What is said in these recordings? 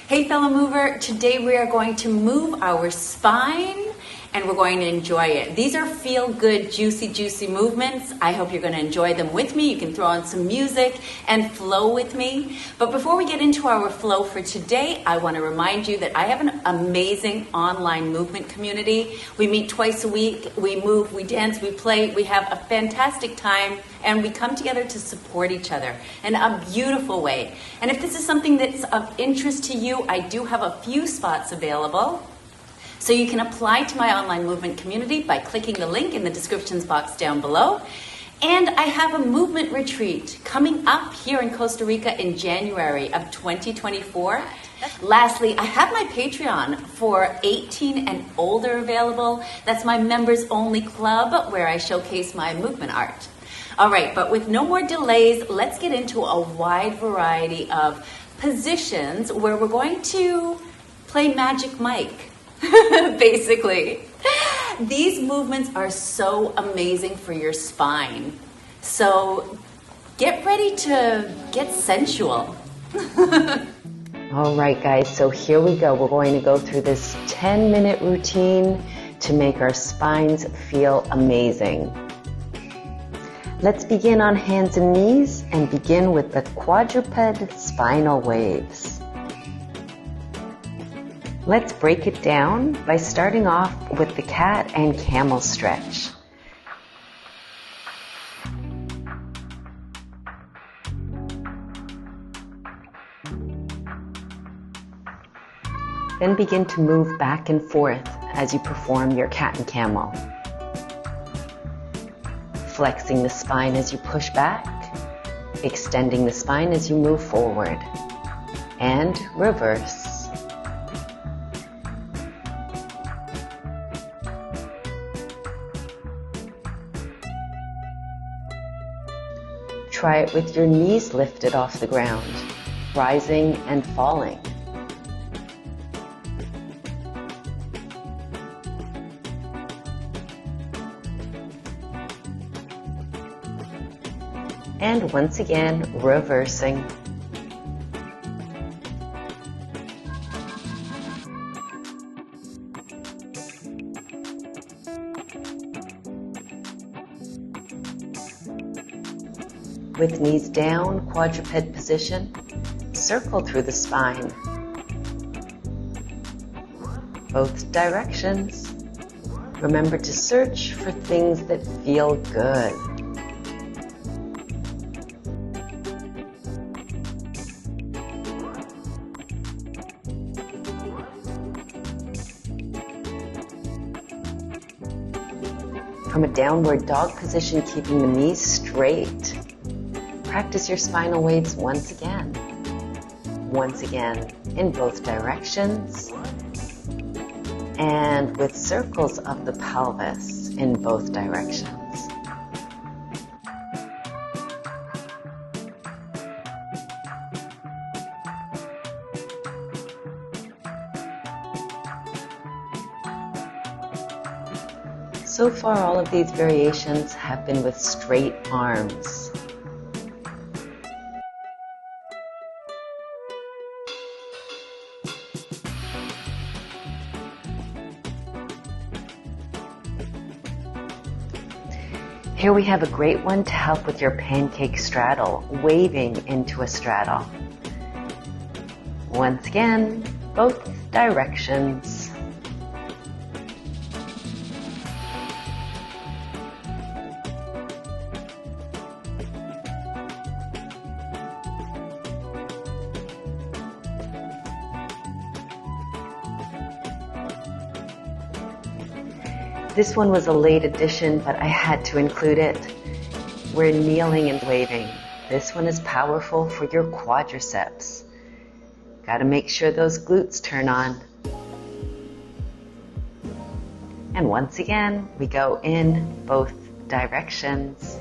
Hey fellow mover, today we are going to move our spine and we're going to enjoy it. These are feel-good, juicy movements. I hope you're going to enjoy them with me. You can throw on some music and flow with me. But before we get into our flow for today, I want to remind you that I have an amazing online movement community. We meet twice a week. We move, we dance, we play. We have a fantastic time and we come together to support each other in a beautiful way. And if this is something that's of interest to you, I do have a few spots available. So you can apply to my online movement community by clicking the link in the descriptions box down below. And I have a movement retreat coming up here in Costa Rica in January of 2024. Lastly, I have my Patreon for 18 and older available. That's my members only club where I showcase my movement art. All right, but with no more delays, let's get into a wide variety of positions where we're going to play Magic Mike. Basically, these movements are so amazing for your spine. So get ready to get sensual. All right, guys, so here we go. We're going to go through this 10-minute routine to make our spines feel amazing. Let's begin on hands and knees and begin with the quadruped spinal waves. Let's break it down by starting off with the cat and camel stretch. Then begin to move back and forth as you perform your cat and camel. Flexing the spine as you push back, extending the spine as you move forward, and reverse. Try it with your knees lifted off the ground, rising and falling. And once again, reversing. With knees down, quadruped position, circle through the spine. Both directions. Remember to search for things that feel good. From a downward dog position, keeping the knees straight. Practice your spinal waves once again. Once again, in both directions. And with circles of the pelvis in both directions. So far, all of these variations have been with straight arms. Here we have a great one to help with your pancake straddle, waving into a straddle. Once again, both directions. This one was a late addition, but I had to include it. We're kneeling and waving. This one is powerful for your quadriceps. Got to make sure those glutes turn on. And once again, we go in both directions.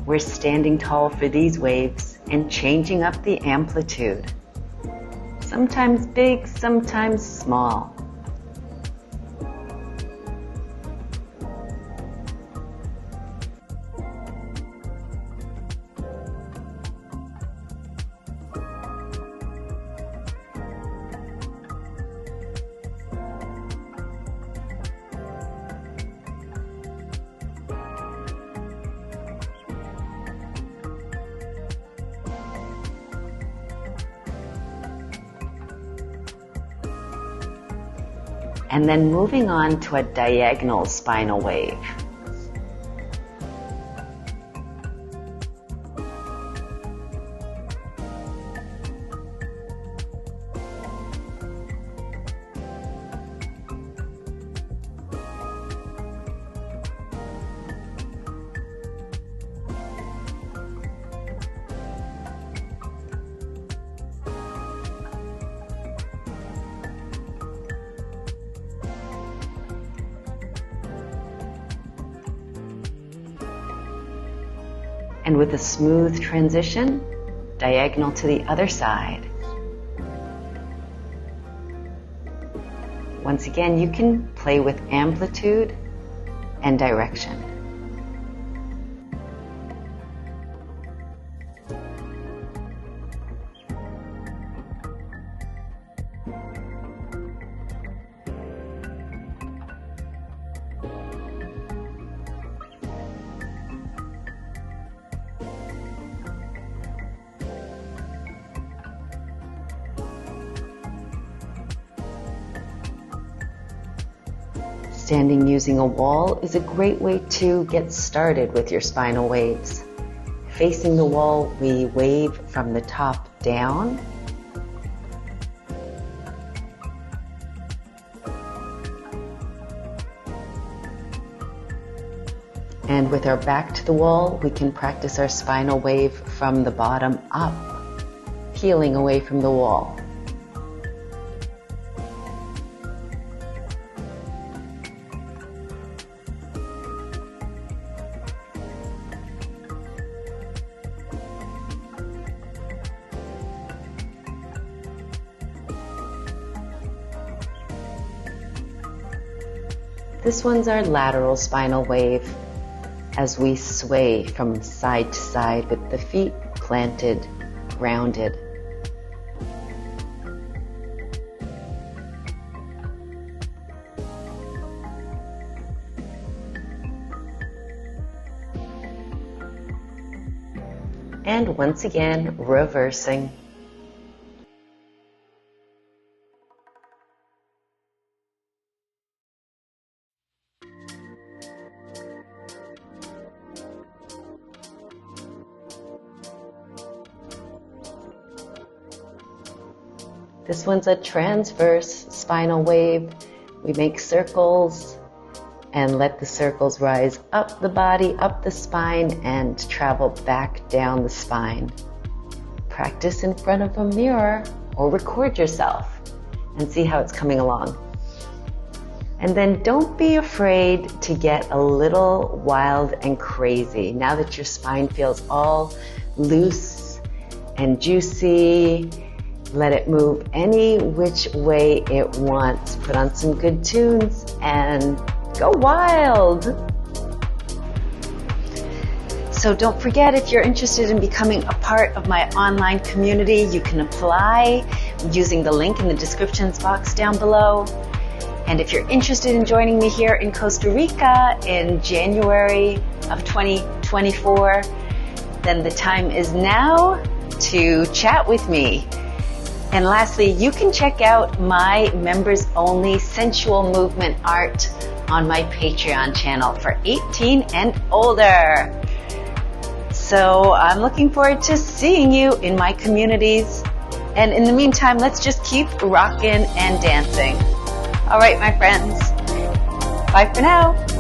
We're standing tall for these waves and changing up the amplitude. Sometimes big, sometimes small. And then moving on to a diagonal spinal wave. And with a smooth transition, diagonal to the other side. Once again, you can play with amplitude and direction. Standing using a wall is a great way to get started with your spinal waves. Facing the wall, we wave from the top down. And with our back to the wall, we can practice our spinal wave from the bottom up, peeling away from the wall. This one's our lateral spinal wave as we sway from side to side with the feet planted, grounded. And once again, reversing. This one's a transverse spinal wave. We make circles and let the circles rise up the body, up the spine, and travel back down the spine. Practice in front of a mirror or record yourself and see how it's coming along. And then don't be afraid to get a little wild and crazy. Now that your spine feels all loose and juicy, let it move any which way it wants. Put on some good tunes and go wild. So don't forget, if you're interested in becoming a part of my online community, you can apply using the link in the descriptions box down below. And if you're interested in joining me here in Costa Rica in January of 2024, then the time is now to chat with me. And lastly, you can check out my members-only sensual movement art on my Patreon channel for 18 and older. So I'm looking forward to seeing you in my communities. And in the meantime, let's just keep rocking and dancing. All right, my friends. Bye for now.